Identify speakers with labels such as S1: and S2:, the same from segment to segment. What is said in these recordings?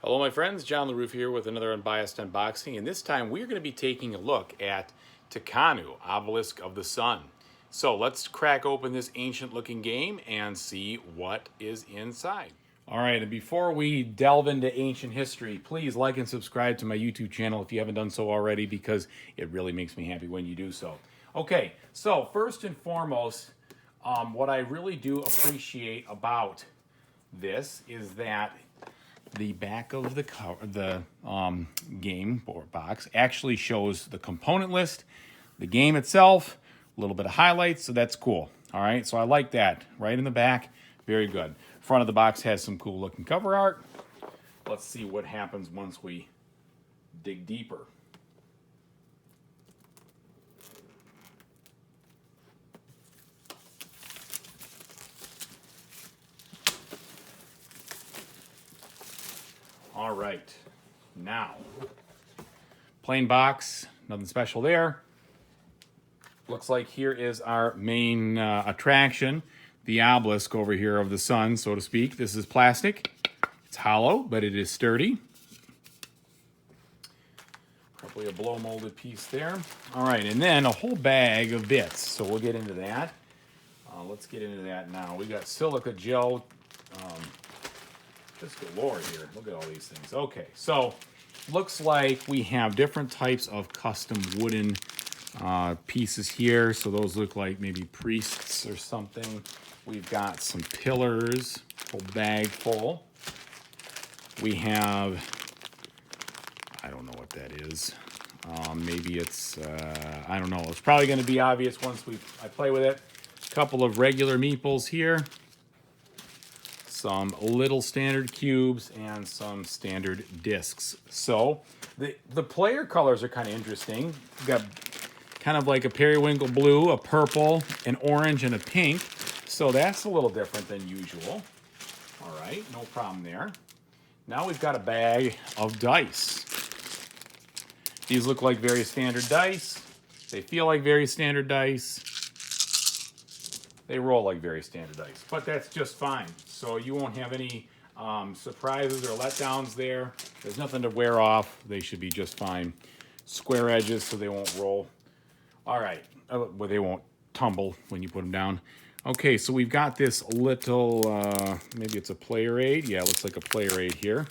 S1: Hello my friends, John LaRuffa here with another Unbiased unboxing, and this time we're going to be taking a look at Tekhenu, Obelisk of the Sun. So let's crack open this ancient looking game and see what is inside. Alright, and before we delve into ancient history, please like and subscribe to my YouTube channel if you haven't done so already, because it really makes me happy when you do so. Okay, so first and foremost, what I really do appreciate about this is that the back of the game board box actually shows the component list, the game itself, a little bit of highlights, so that's cool. All right, so I like that. Right in the back, very good. Front of the box has some cool looking cover art. Let's see what happens once we dig deeper. All right, now, plain box, nothing special there. Looks like here is our main attraction, the obelisk over here of the sun, so to speak. This is plastic. It's hollow, but it is sturdy. Probably a blow molded piece there. All right, and then a whole bag of bits, so we'll get into that. Let's get into that now. We got silica gel. Just galore here. Look at all these things. Okay, so looks like we have different types of custom wooden pieces here. So those look like maybe priests or something. We've got some pillars, whole bag full. We have, I don't know what that is. Maybe it's, I don't know. It's probably going to be obvious once I play with it. A couple of regular meeples here. Some little standard cubes and some standard discs. So the player colors are kind of interesting. You've got kind of like a periwinkle blue, a purple, an orange, and a pink. So that's a little different than usual. All right, no problem there. Now we've got a bag of dice. These look like very standard dice. They feel like very standard dice. They roll like very standard dice, but that's just fine. So you won't have any surprises or letdowns there. There's nothing to wear off. They should be just fine. Square edges so they won't roll. All right, well, they won't tumble when you put them down. Okay, so we've got this little, maybe it's a player aid. Yeah, it looks like a player aid here.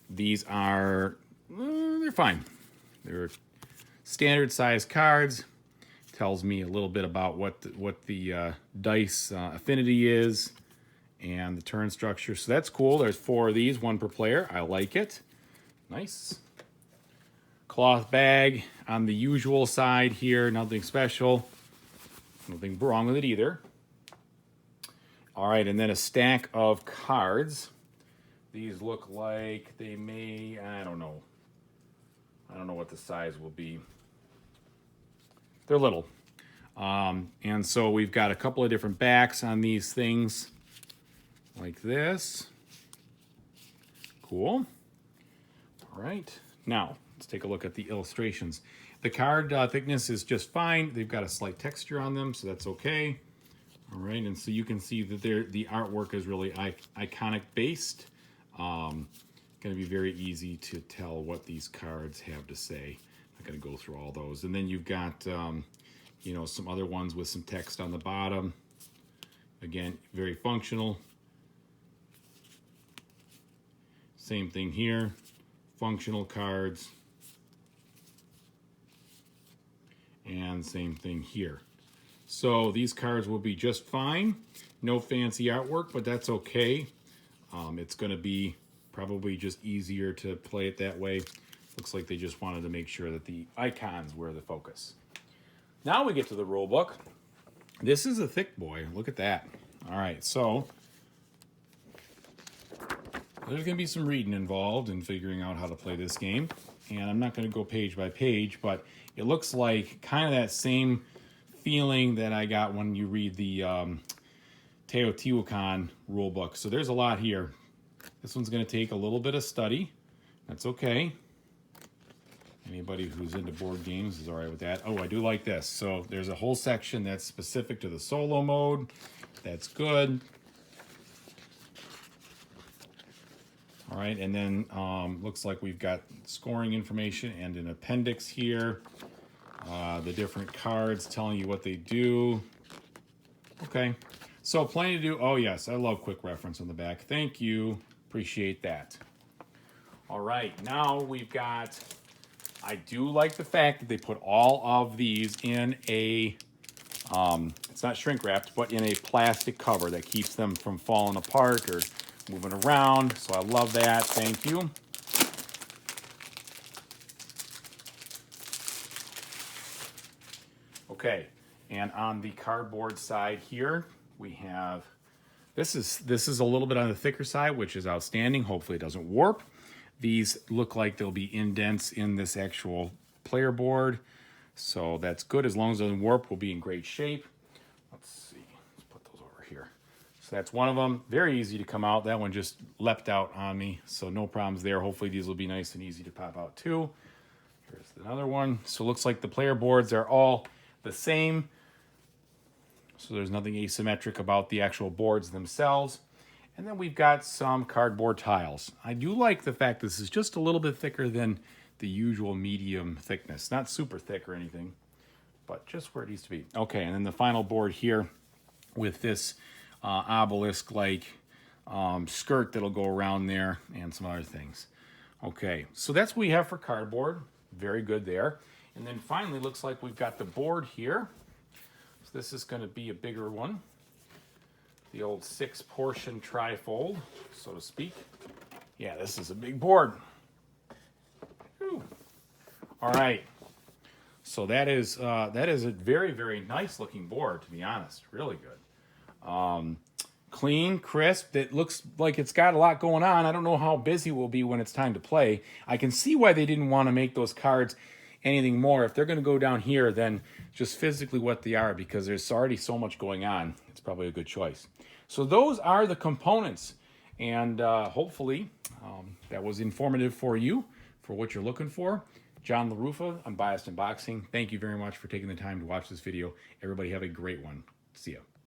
S1: These are, they're fine. They're standard size cards. Tells me a little bit about what the dice affinity is and the turn structure. So that's cool. There's 4 of these, 1 per player. I like it. Nice. Cloth bag on the usual side here. Nothing special. Nothing wrong with it either. All right, and then a stack of cards. These look like they may, I don't know. I don't know what the size will be. They're little. And so we've got a couple of different backs on these things like this. Cool. All right. Now, let's take a look at the illustrations. The card thickness is just fine. They've got a slight texture on them, so that's okay. All right, and so you can see that the artwork is really iconic based. Going to be very easy to tell what these cards have to say. I'm not going to go through all those. And then you've got, you know, some other ones with some text on the bottom. Again, very functional. Same thing here. Functional cards. And same thing here. So these cards will be just fine. No fancy artwork, but that's okay. It's going to be probably just easier to play it that way. Looks like they just wanted to make sure that the icons were the focus. Now we get to the rule book. This is a thick boy. Look at that. All right, so there's going to be some reading involved in figuring out how to play this game. And I'm not going to go page by page, but it looks like kind of that same feeling that I got when you read the Teotihuacan rule book. So there's a lot here. This one's going to take a little bit of study. That's okay. Anybody who's into board games is all right with that. Oh, I do like this. So there's a whole section that's specific to the solo mode. That's good. All right, and then looks like we've got scoring information and an appendix here. The different cards telling you what they do. Okay, so plenty to do. Oh yes, I love quick reference on the back. Thank you, appreciate that. All right, now we've got, I do like the fact that they put all of these in a, it's not shrink wrapped, but in a plastic cover that keeps them from falling apart or moving around. So I love that, thank you. Okay, and on the cardboard side here, we have, this is a little bit on the thicker side, which is outstanding. Hopefully it doesn't warp. These look like they'll be indents in this actual player board. So that's good. As long as it doesn't warp, we'll be in great shape. Let's see, let's put those over here. So that's one of them. Very easy to come out. That one just leapt out on me, so no problems there. Hopefully these will be nice and easy to pop out too. Here's another one. So it looks like the player boards are all the same. So there's nothing asymmetric about the actual boards themselves. And then we've got some cardboard tiles. I do like the fact this is just a little bit thicker than the usual medium thickness. Not super thick or anything, but just where it needs to be. Okay, and then the final board here with this obelisk-like skirt that'll go around there and some other things. Okay, so that's what we have for cardboard. Very good there. And then finally, looks like we've got the board here. So this is going to be a bigger one. The old 6-portion trifold, so to speak. Yeah, this is a big board. Whew. All right. So that is a very, very nice looking board, to be honest. Really good. Clean, crisp. It looks like it's got a lot going on. I don't know how busy we'll be when it's time to play. I can see why they didn't want to make those cards anything more. If they're going to go down here, then just physically what they are, because there's already so much going on. It's probably a good choice. So those are the components, and hopefully that was informative for you, for what you're looking for. John LaRuffa, Unbiased Unboxing. Thank you very much for taking the time to watch this video. Everybody have a great one. See ya.